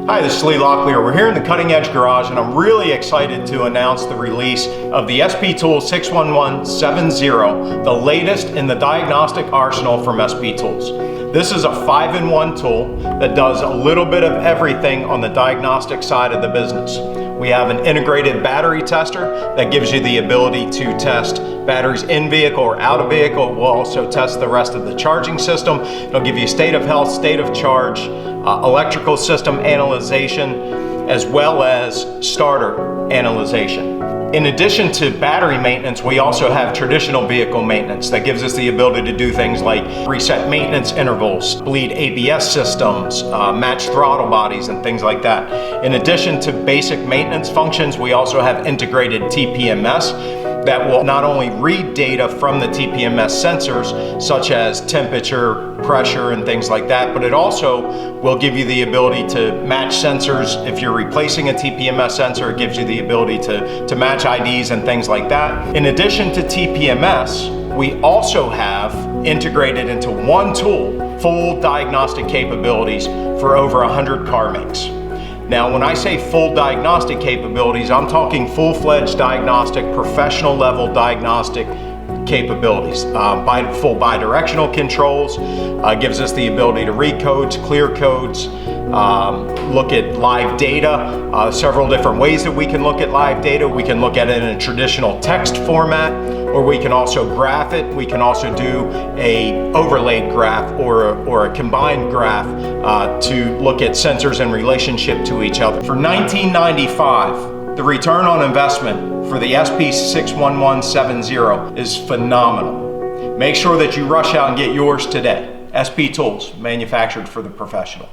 Hi, this is Lee Locklear. We're here in the Cutting Edge Garage, and I'm really excited to announce the release of the SP Tool 61170, the latest in the diagnostic arsenal from SP Tools. This is a 5-in-1 tool that does a little bit of everything on the diagnostic side of the business. We have an integrated battery tester that gives you the ability to test batteries in vehicle or out of vehicle. We'll also test the rest of the charging system. It'll give you state of health, state of charge, electrical system analyzation, as well as starter analyzation. In addition to battery maintenance, we also have traditional vehicle maintenance that gives us the ability to do things like reset maintenance intervals, bleed ABS systems, match throttle bodies, and things like that. In addition to basic maintenance functions, we also have integrated TPMS that will not only read data from the TPMS sensors, such as temperature, pressure, and things like that, but it also will give you the ability to match sensors. If you're replacing a TPMS sensor, it gives you the ability to match IDs and things like that. In addition to TPMS, we also have integrated into one tool full diagnostic capabilities for over 100 car makes. Now, when I say full diagnostic capabilities, I'm talking full-fledged diagnostic, professional level diagnostic capabilities. Full bidirectional controls, gives us the ability to read codes, clear codes, look at live data, several different ways that we can look at live data. We can look at it in a traditional text format, or we can also graph it. We can also do a overlaid graph or a combined graph to look at sensors in relationship to each other. For $19.95, the return on investment for the SP61170 is phenomenal. Make sure that you rush out and get yours today. SP Tools, manufactured for the professional.